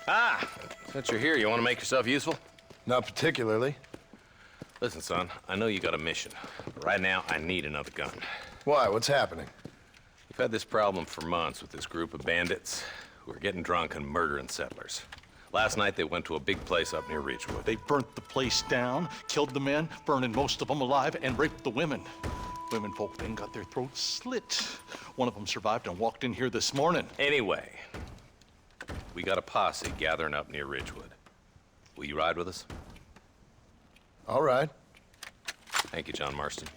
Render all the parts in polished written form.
Ah, since you're here, you want to make yourself useful? Not particularly. Listen, son, I know you got a mission, but right now I need another gun. Why? What's happening? We've had this problem for months with this group of bandits who are getting drunk and murdering settlers. Last night they went to a big place up near Ridgewood. They burnt the place down, killed the men, burning most of them alive, and raped the women. Women folk then got their throats slit. One of them survived and walked in here this morning. Anyway, we got a posse gathering up near Ridgewood. Will you ride with us? All right. Thank you, John Marston.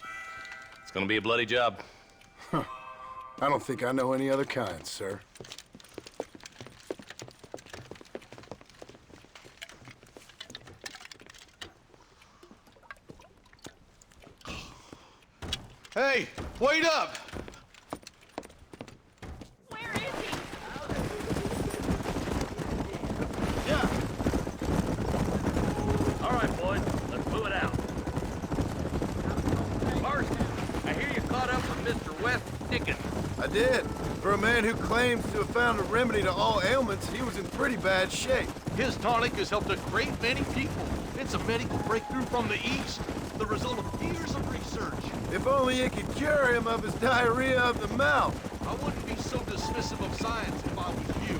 It's gonna be a bloody job. I don't think I know any other kind, sir. Hey, wait up! Where is he? Yeah. All right, boys, let's move it out. Marston, I hear you caught up with Mr. West Dickens. I did. For a man who claims to have found a remedy to all ailments, he was in pretty bad shape. His tonic has helped a great many people. It's a medical breakthrough from the East, the result of years of research. If only it could cure him of his diarrhea of the mouth. I wouldn't be so dismissive of science if I was you.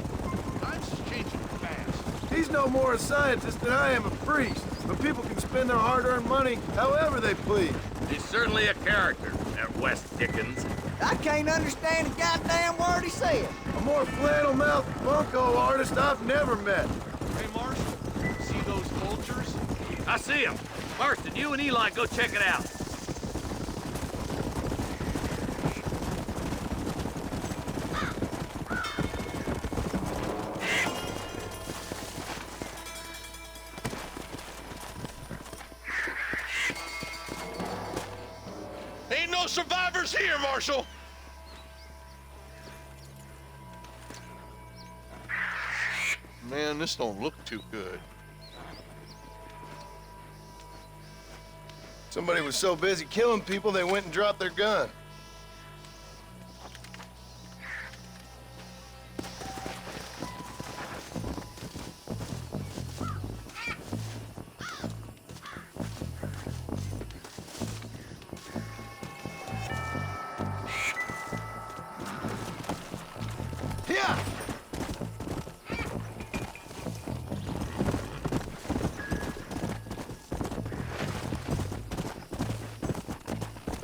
Times is changing fast. He's no more a scientist than I am a priest. But people can spend their hard-earned money however they please. He's certainly a character, that West Dickens. I can't understand a goddamn word he said. A more flannel-mouthed bunco artist I've never met. Hey, Marshal, see those vultures? I see him. Marston, you and Eli go check it out. Ain't no survivors here, Marshal! Man, this don't look too good. Somebody was so busy killing people, they went and dropped their gun. Yeah!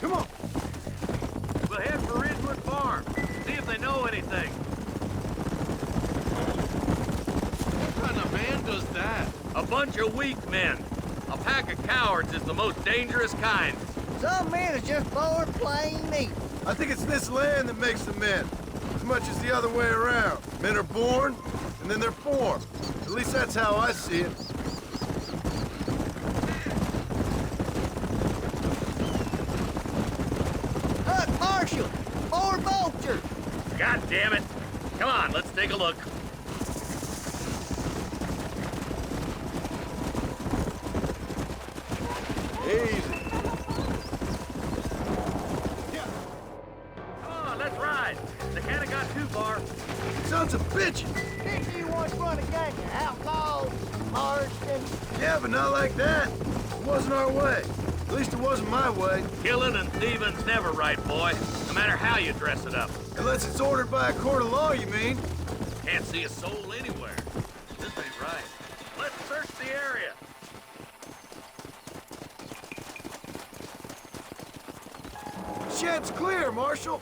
Come on! We'll head for Ridgewood Farm. See if they know anything. What kind of man does that? A bunch of weak men. A pack of cowards is the most dangerous kind. Some men is just born plain meat. I think it's this land that makes the men, as much as the other way around. Men are born, and then they're formed. At least that's how I see it. Look, Marshal, more vultures. God damn it. Come on, let's take a look. Easy. Come on, let's ride. They can't have got too far. Sons of bitches! Didn't you once run a gang of outlaws, Marston? Yeah, but not like that. It wasn't our way. At least it wasn't my way. Killing and thieving's never right, boy. No matter how you dress it up. Unless it's ordered by a court of law, you mean? Can't see a soul anywhere. This ain't right. Let's search the area. Shed's clear, Marshal.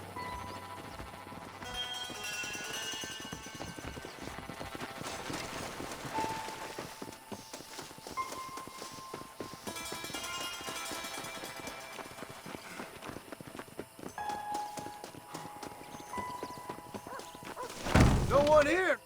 No one here.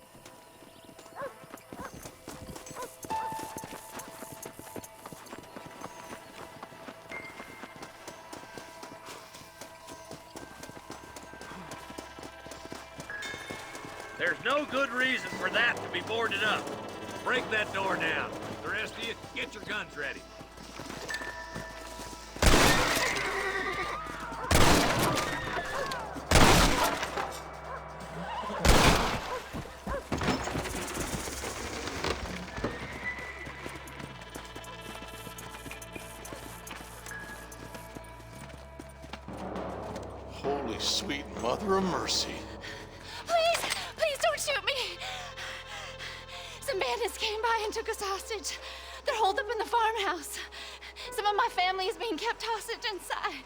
There's no good reason for that to be boarded up. Break that door down. The rest of you, get your guns ready. Holy sweet mother of mercy. Please, please don't shoot me. Some bandits came by and took us hostage. They're holed up in the farmhouse. Some of my family is being kept hostage inside.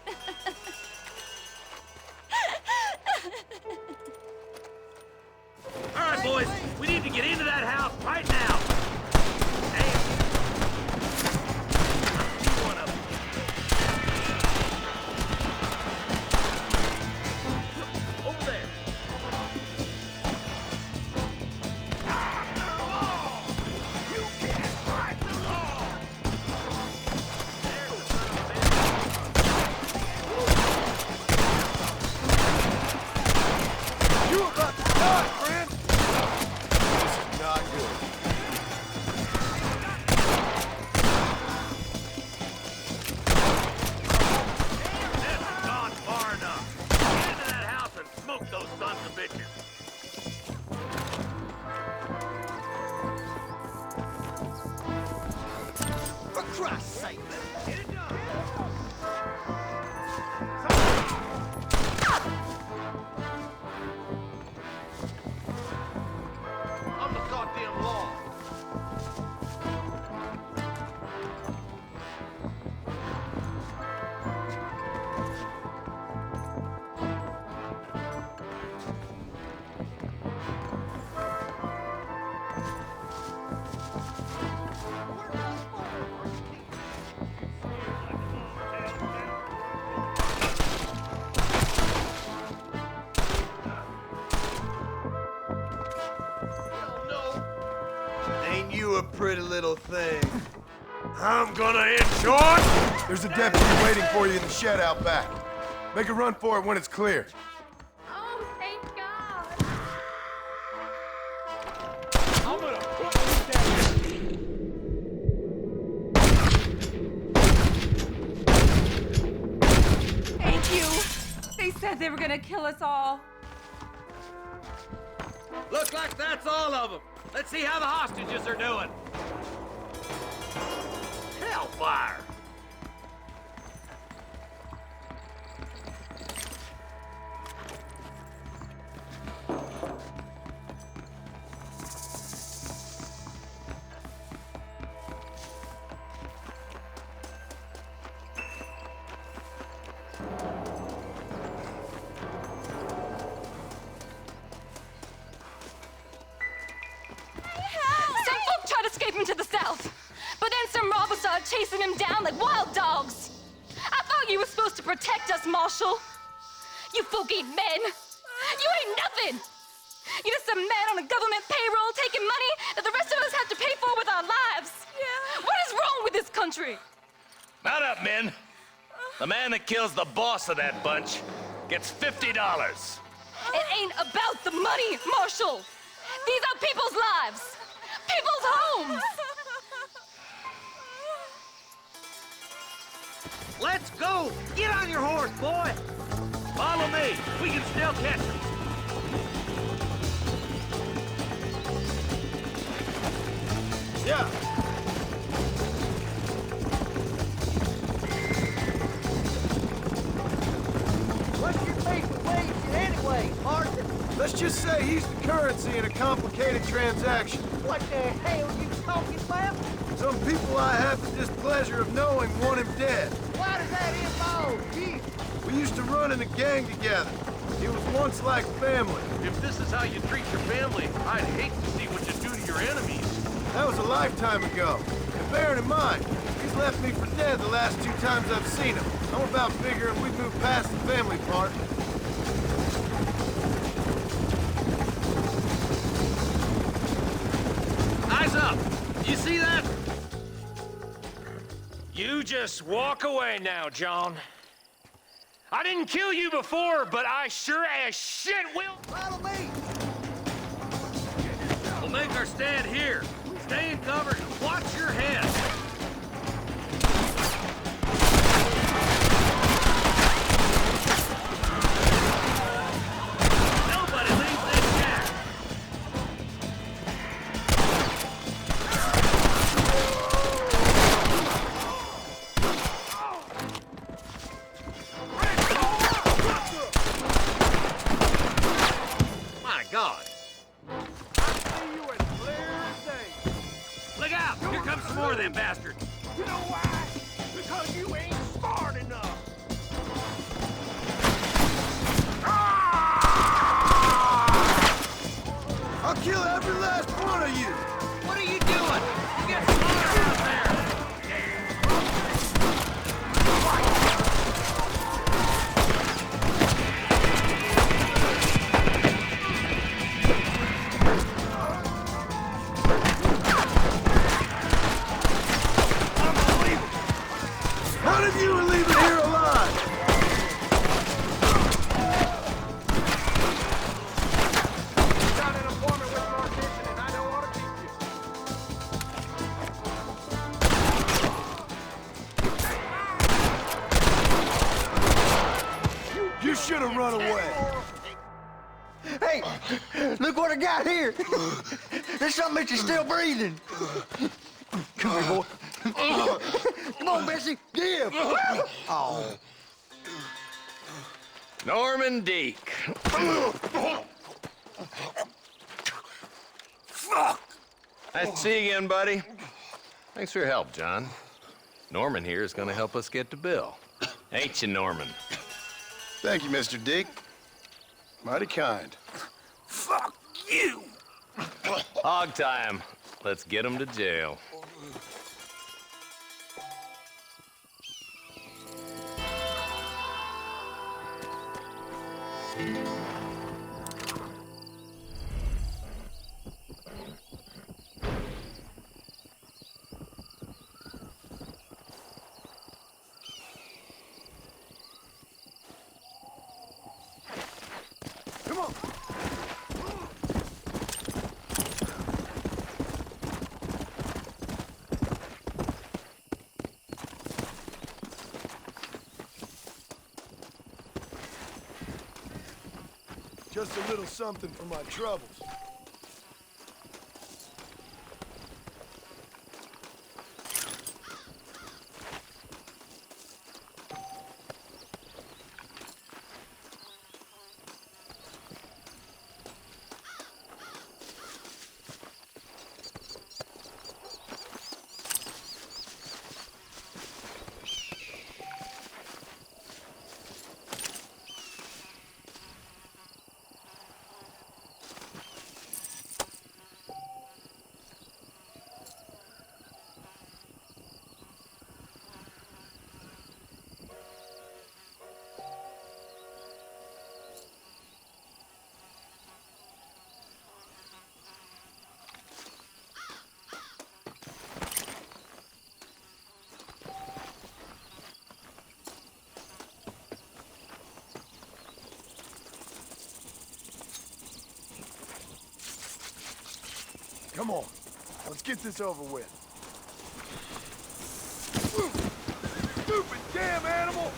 All right, boys, we need to get into that house right now. Hey. One of them. Over there. After all, you can't fight the law. There's the son of a bitch. You about to die, friend! This is not good. This has gone far enough. Get into that house and smoke those sons of bitches. For Christ's sake! Get it done. I'm the goddamn law. Ain't you a pretty little thing? I'm gonna enjoy. There's a deputy waiting for you in the shed out back. Make a run for it when it's clear. Oh, thank God. I'm gonna put you down. Thank you. They said they were gonna kill us all. Looks like that's all of them. Let's see how the hostages are doing. Hellfire! Some folk tried escaping to the south, but then some robbers started chasing him down like wild dogs. I thought you were supposed to protect us, Marshal. You folk ain't men. You ain't nothing. You're just some man on a government payroll taking money that the rest of us have to pay for with our lives. Yeah. What is wrong with this country? Mount up, men. The man that kills the boss of that bunch gets $50. It ain't about the money, Marshal. These are people's lives, people's homes. Let's go! Get on your horse, boy! Follow me. We can still catch him. Yeah. What's your beef with wages anyway, Martin? Let's just say he's the currency in a complicated transaction. What the hell you talking about? Some people I have the displeasure of knowing want him dead. Why does that involve you? We used to run in a gang together. It was once like family. If this is how you treat your family, I'd hate to see what you do to your enemies. That was a lifetime ago. And bearing in mind, he's left me for dead the last 2 times I've seen him. I'm about figuring we've moved past the family part. Eyes up! You see that? You just walk away now, John. I didn't kill you before, but I sure as shit will. Follow me. We'll make our stand here. Stay in cover and watch your head. Nobody leaves this shack. more of them bastards. You know why? Because you ain't smart enough. I'll kill every last one of you! What are you doing? You get some honor out there. None of you are leaving here alive! Got an appointment with an audition, and I don't want to keep you. You should have run away. Hey, look what I got here. There's something that you're still breathing. Come here, boy. Come on, Bessie, give. Oh. Norman Deek. Fuck! Nice to see you again, buddy. Thanks for your help, John. Norman here is gonna help us get to Bill. Ain't you, Norman? Thank you, Mr. Dick. Mighty kind. Fuck you! Hog time. Let's get him to jail. Come on! Just a little something for my troubles. Come on, let's get this over with. Stupid damn animal!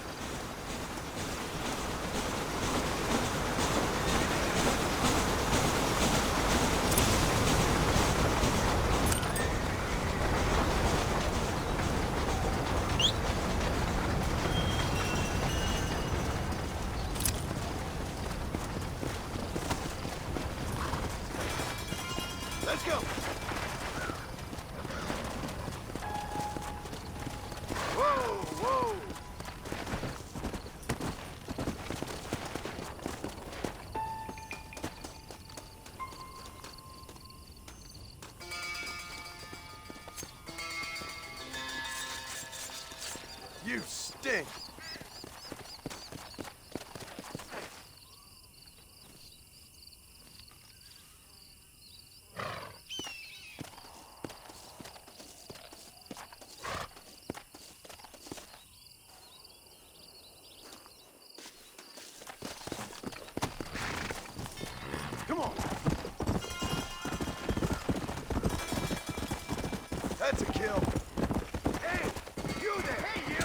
Let's go! Whoa, whoa! You stink! Come on! That's a kill. Hey, you there! Hey, you!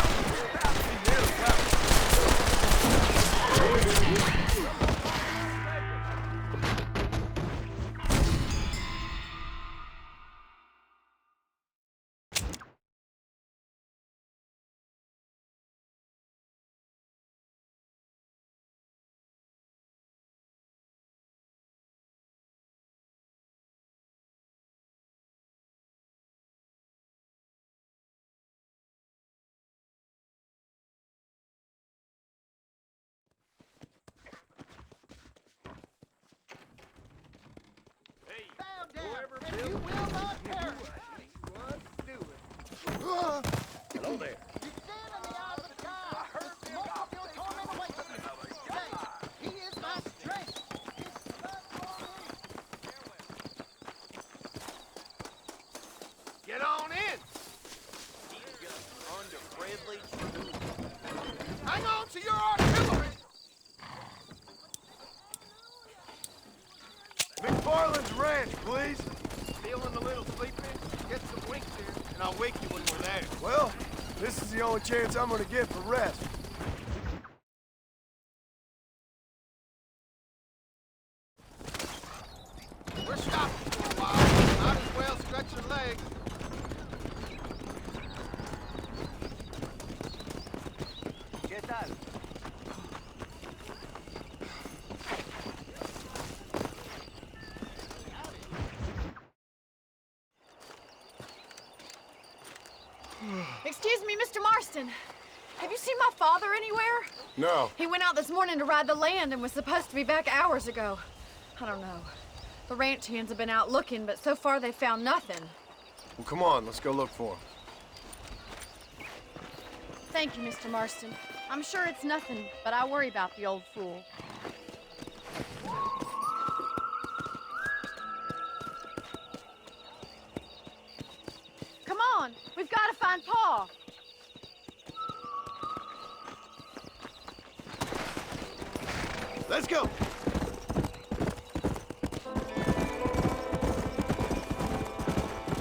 and you will not perish. Hello there. You stand in the eyes of God. Smoke of your torment away from me. Say, he is my strength. His blood for me. Get on in. Under friendly hang on to your artillery. McFarland's ranch, please. Feeling a little sleepy? Get some winks in, and I'll wake you when we're there. Well, this is the only chance I'm gonna get for rest. We're stopping for a while. Might as well stretch your legs. ¿Qué tal? Excuse me, Mr. Marston. Have you seen my father anywhere? No. He went out this morning to ride the land and was supposed to be back hours ago. I don't know. The ranch hands have been out looking, but so far they've found nothing. Well, come on, let's go look for him. Thank you, Mr. Marston. I'm sure it's nothing, but I worry about the old fool. Come on, we've got to find Paul. Let's go.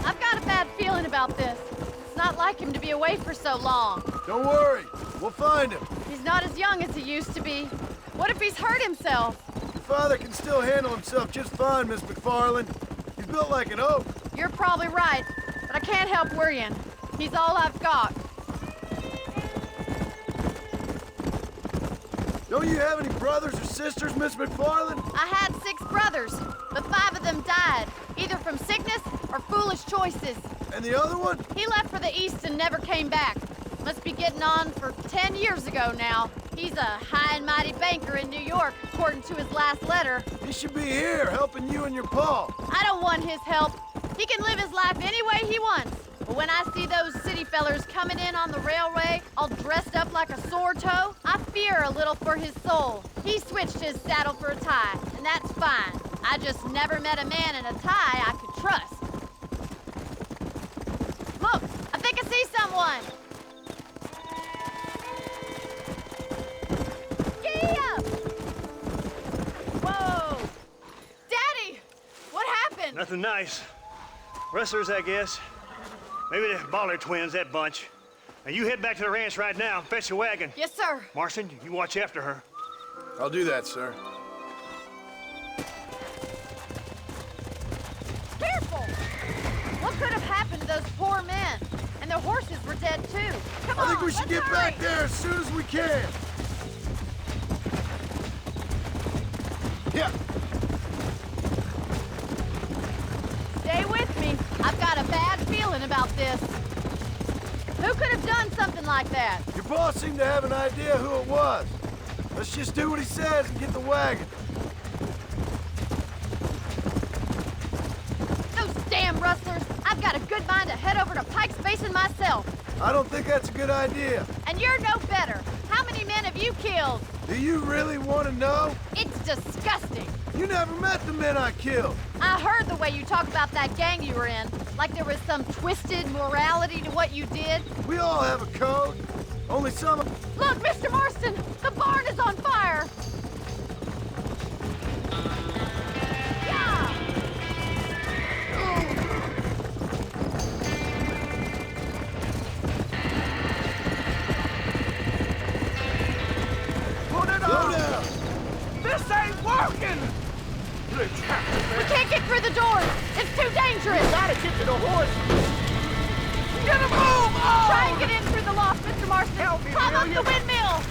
I've got a bad feeling about this. It's not like him to be away for so long. Don't worry, we'll find him. He's not as young as he used to be. What if he's hurt himself? Your father can still handle himself just fine, Miss McFarland. He's built like an oak. You're probably right, but I can't help worrying. He's all I've got. Don't you have any brothers or sisters, Miss McFarland? I had 6 brothers, but 5 of them died, either from sickness or foolish choices. And the other one? He left for the East and never came back. Must be getting on for 10 years ago now. He's a high and mighty banker in New York, according to his last letter. He should be here, helping you and your pa. I don't want his help. He can live his life any way he wants. But when I see those city fellers coming in on the railway, all dressed up like a sore toe, I fear a little for his soul. He switched his saddle for a tie, and that's fine. I just never met a man in a tie I could trust. Look, I think I see someone. Giddy up! Whoa! Daddy! What happened? Nothing nice. Rustlers, I guess. Maybe the Baller twins, that bunch. Now you head back to the ranch right now and fetch the wagon. Yes, sir. Marston, you watch after her. I'll do that, sir. Careful! What could have happened to those poor men? And their horses were dead, too. Come on, I think we should let's get hurry. back there as soon as we can. Yeah. Stay with me. I've got a bad feeling about this. Who could have done something like that? Your boss seemed to have an idea who it was. Let's just do what he says and get the wagon. Those damn rustlers. I've got a good mind to head over to Pike's Basin myself. I don't think that's a good idea. And you're no better. How many men have you killed? Do you really want to know? It's disgusting. You never met the men I killed. I heard the way you talk about that gang you were in. Like there was some twisted morality to what you did. We all have a code. Only some... Look, Mr. Marston! The barn is on fire! Yeah! Put it Slow on! down. This ain't working! We can't get through the doors! It's too dangerous! Gotta get to the horse! Get a move! Oh! Try and get in through the loft, Mr. Marston! Help me, Climb up will the you? windmill!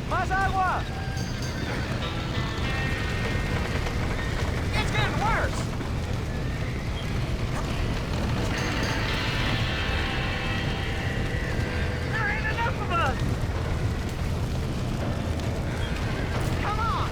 Más agua! It's getting worse! There ain't enough of us! Come on!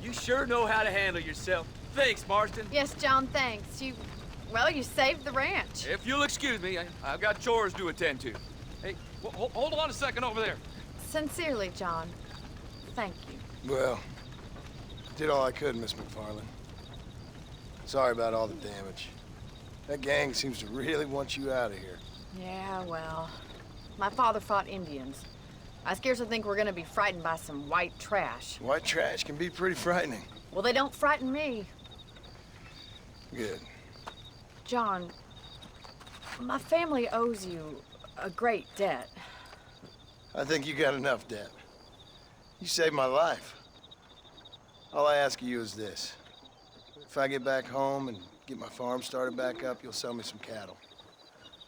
You sure know how to handle yourself. Thanks, Marston. Yes, John, thanks. Well, you saved the ranch. If you'll excuse me, I've got chores to attend to. Hey, hold on a second over there. Sincerely, John. Thank you. Well, I did all I could, Miss McFarland. Sorry about all the damage. That gang seems to really want you out of here. Yeah, well, my father fought Indians. I scarcely think we're gonna be frightened by some white trash. White trash can be pretty frightening. Well, they don't frighten me. Good. John, my family owes you a great debt. I think you got enough debt. You saved my life. All I ask of you is this. If I get back home and get my farm started back up, you'll sell me some cattle.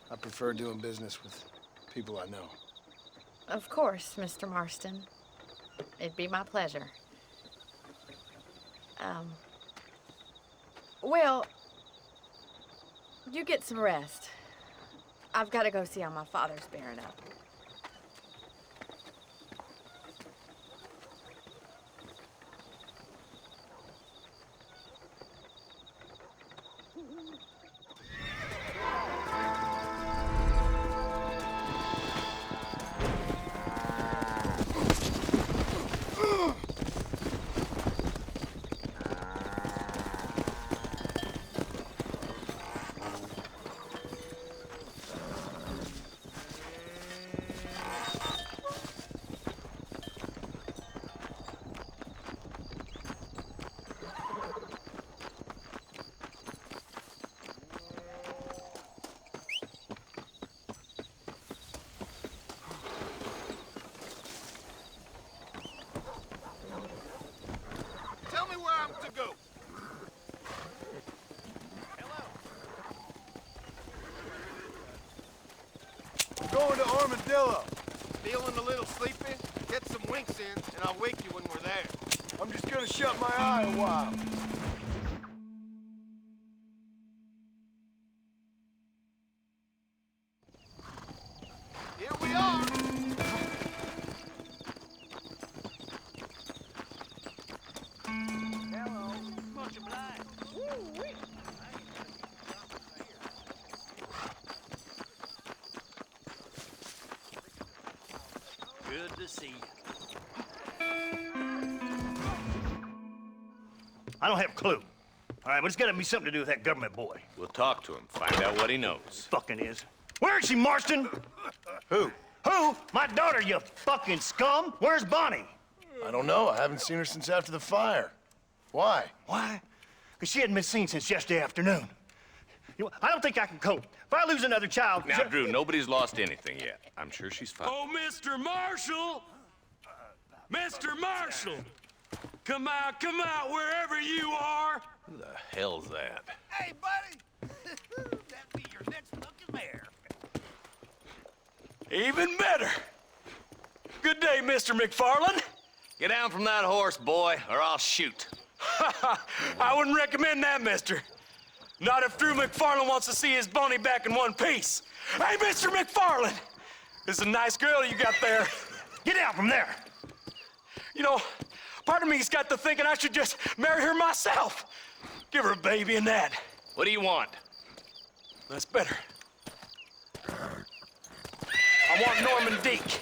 I prefer doing business with people I know. Of course, Mr. Marston. It'd be my pleasure. Well, you get some rest. I've got to go see how my father's bearing up. Tell me where I'm to go. I'm going to Armadillo. Feeling a little sleepy? Get some winks in, and I'll wake you when we're there. I'm just gonna shut my eye a while. Here we are. Hello. Much obliged. Woo-wee. Good to see you. I don't have a clue. All right, but it's got to be something to do with that government boy. We'll talk to him, find out what he knows. Fucking is. Where is she, Marston? Who? Who? My daughter, you fucking scum. Where's Bonnie? I don't know. I haven't seen her since after the fire. Why? Why? Because she hadn't been seen since yesterday afternoon. You know, I don't think I can cope. If I lose another child... Now, Drew, nobody's lost anything yet. I'm sure she's fine. Oh, Mr. Marshall! Mr. Marshall! Come out, wherever you are! Who the hell's that? Hey, buddy! That'd be your next looking mare. Even better! Good day, Mr. McFarland. Get down from that horse, boy, or I'll shoot. I wouldn't recommend that, mister. Not if Drew McFarland wants to see his Bonnie back in one piece. Hey, Mr. McFarland! This is a nice girl you got there. Get out from there! You know, part of me's got to thinking I should just marry her myself. Give her a baby and that. What do you want? That's better. I want Norman Deek.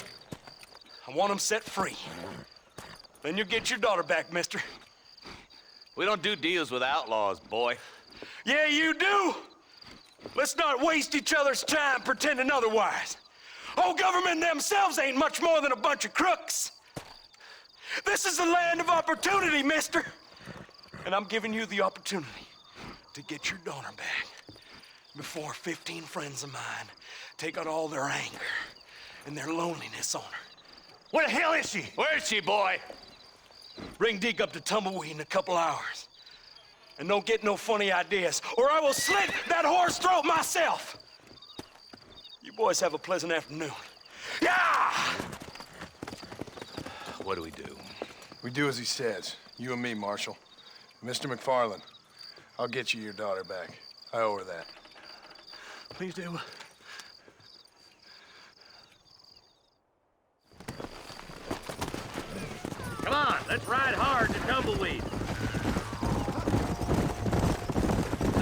I want him set free. Then you'll get your daughter back, mister. We don't do deals with outlaws, boy. Yeah, you do. Let's not waste each other's time pretending otherwise. Old government themselves ain't much more than a bunch of crooks. This is the land of opportunity, mister. And I'm giving you the opportunity to get your daughter back before 15 friends of mine take out all their anger and their loneliness on her. Where the hell is she? Where is she, boy? Bring Deke up to Tumbleweed in a couple hours. And don't get no funny ideas, or I will slit that horse throat myself. You boys have a pleasant afternoon. Yeah! What do we do? We do as he says. You and me, Marshal. Mr. McFarland, I'll get you your daughter back. I owe her that. Please do. Come on, let's ride hard to Tumbleweed.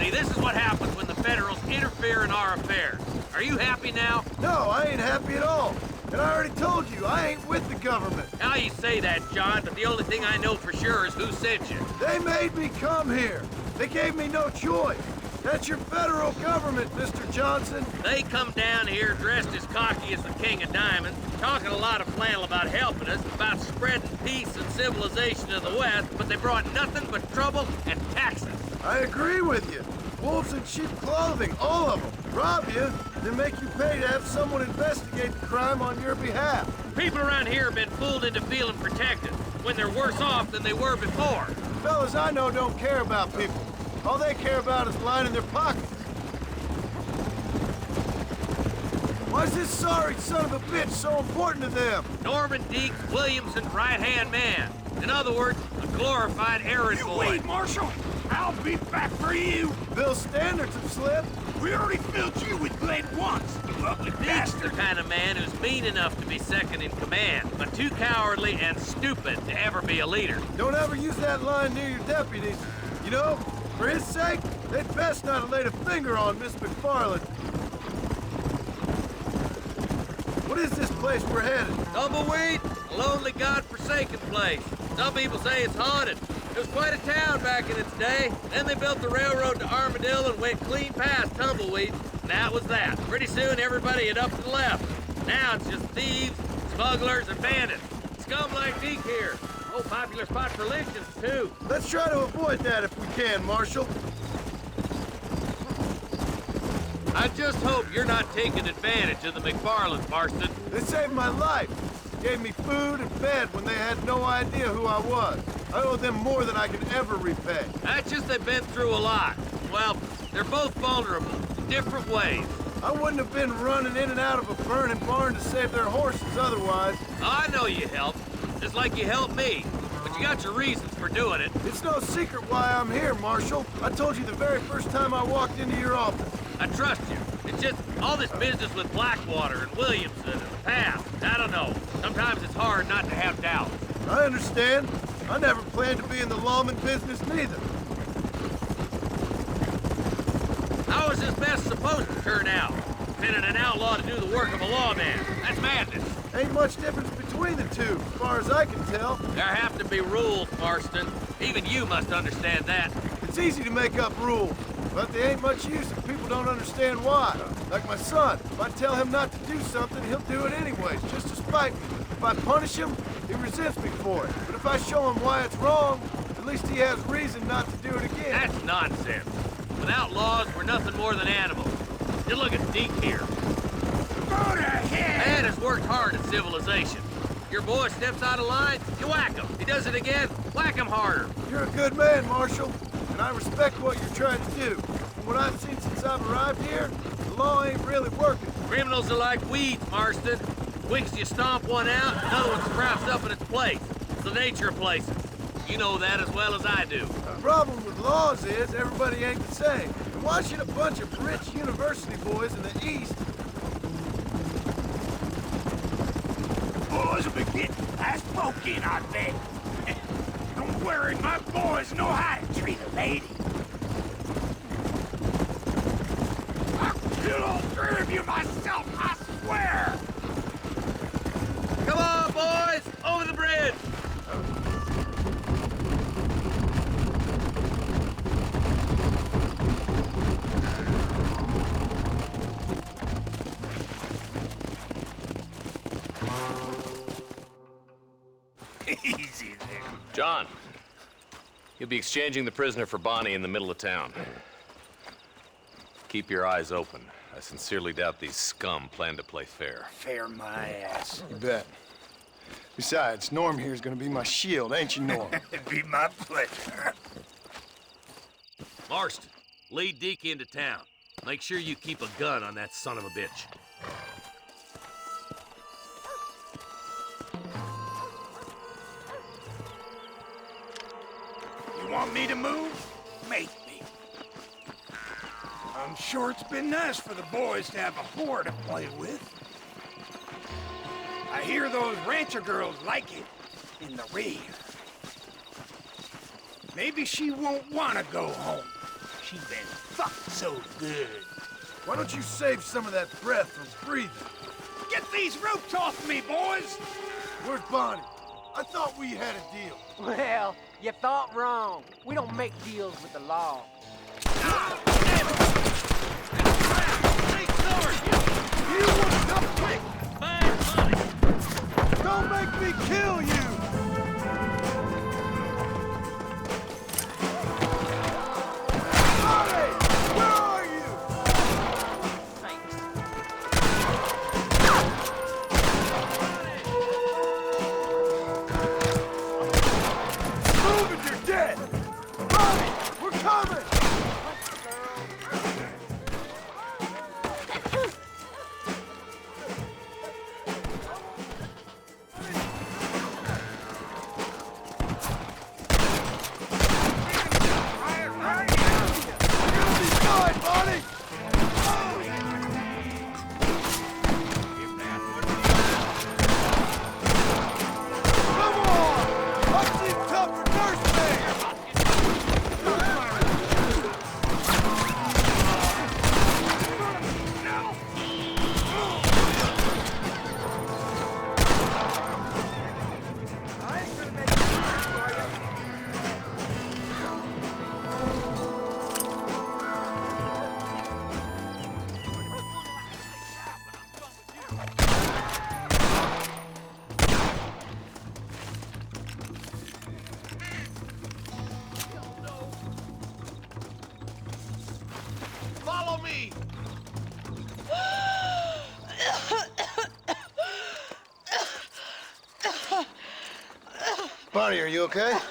See, this is what happens when the Federals interfere in our affairs. Are you happy now? No, I ain't happy at all. And I already told you, I ain't with the government. Now you say that, John, but the only thing I know for sure is who sent you. They made me come here. They gave me no choice. That's your federal government, Mr. Johnson. They come down here dressed as cocky as the King of Diamonds, talking a lot of flannel about helping us, about spreading peace and civilization in the West, but they brought nothing but trouble and taxes. I agree with you. Wolves in sheep clothing, all of them. Rob you, then make you pay to have someone investigate the crime on your behalf. People around here have been fooled into feeling protected, when they're worse off than they were before. Fellas I know don't care about people. All they care about is lining their pockets. Why's this sorry son of a bitch so important to them? Norman Deeks Williamson's right-hand man. In other words, a glorified errand boy. Wait, Marshal. I'll be back for you. Bill's standards have slipped. We already filled you with lead once, you ugly Deeks the bastard. kind of man who's mean enough to be second in command, but too cowardly and stupid to ever be a leader. Don't ever use that line near your deputies. You know, for his sake, they'd best not have laid a finger on Miss McFarland. What is this place we're headed? Tumbleweed, a lonely, god-forsaken place. Some people say it's haunted. It was quite a town back in its day. Then they built the railroad to Armadillo and went clean past Tumbleweed. And that was that. Pretty soon, everybody had up and left. Now it's just thieves, smugglers, and bandits. Scum like Deke here. Oh, popular spot for lynchings, too. Let's try to avoid that if we can, Marshal. I just hope you're not taking advantage of the McFarlands, Marston. They saved my life. Gave me food and fed when they had no idea who I was. I owe them more than I can ever repay. That's just they've been through a lot. Well, they're both vulnerable, different ways. I wouldn't have been running in and out of a burning barn to save their horses otherwise. I know you helped, just like you helped me. But you got your reasons for doing it. It's no secret why I'm here, Marshal. I told you the very first time I walked into your office. I trust you. It's just all this business with Blackwater and Williamson and the past. I don't know. Sometimes it's hard not to have doubts. I understand. I never planned to be in the lawman business neither. How is this mess supposed to turn out? Pinning an outlaw to do the work of a lawman. That's madness. Ain't much difference between the two, as far as I can tell. There have to be rules, Marston. Even you must understand that. It's easy to make up rules, but they ain't much use if people don't understand why. Like my son. If I tell him not to do something, he'll do it anyways, just to spite me. If I punish him, he resents me for it. But if I show him why it's wrong, at least he has reason not to do it again. That's nonsense. Without laws, we're nothing more than animals. You look at Deke here. Go to hell! Man has worked hard at civilization. Your boy steps out of line, you whack him. He does it again, whack him harder. You're a good man, Marshal, and I respect what you're trying to do. From what I've seen since I've arrived here, the law ain't really working. Criminals are like weeds, Marston. Once you stomp one out, another one sprouts up in its place. It's the nature of places. You know that as well as I do. The problem with laws is everybody ain't the same. And why should a bunch of rich university boys in the East... Boys will be getting that smoking, I bet. Don't worry, my boys know how to treat a lady. I'll kill all three of you myself, I swear! Come on, boys! Over the bridge! Easy there. John, you'll be exchanging the prisoner for Bonnie in the middle of town. Keep your eyes open. I sincerely doubt these scum plan to play fair. Fair my ass. You bet. Besides, Norm here's gonna be my shield, ain't you, Norm? It'd be my pleasure. Marston, lead Deke into town. Make sure you keep a gun on that son of a bitch. You want me to move? Make me. I'm sure it's been nice for the boys to have a whore to play with. I hear those rancher girls like it in the Rave. Maybe she won't want to go home. she been fucked so good? Why don't you save some of that breath for breathing? Get these ropes off me, boys! Where's Bonnie? I thought we had a deal. Well, you thought wrong. We don't make deals with the law. You want to quick! Don't make me kill you! Bonnie! Where are you? Move it, you're dead! Bonnie! We're coming! Follow me! Bonnie, are you okay? I'm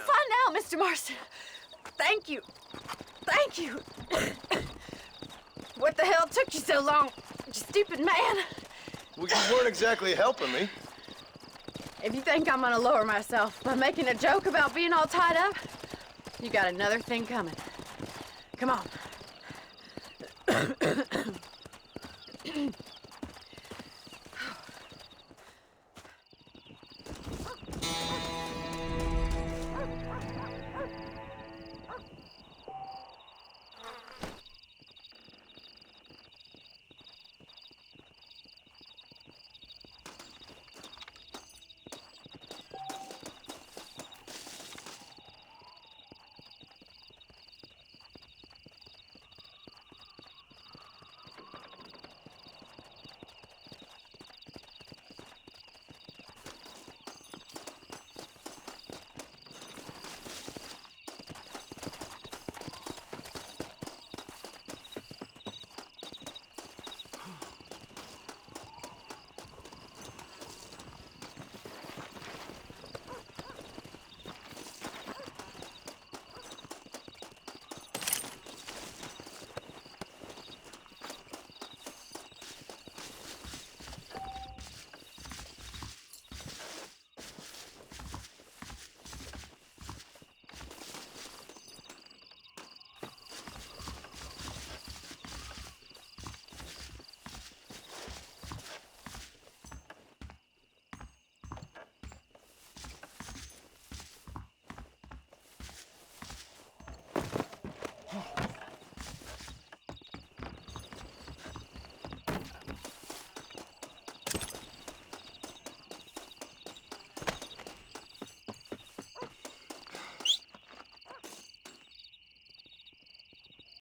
fine now, Mr. Marston. Thank you. Thank you. What the hell took you so long, you stupid man? Well, you weren't exactly helping me. If you think I'm gonna lower myself by making a joke about being all tied up, you got another thing coming. Come on.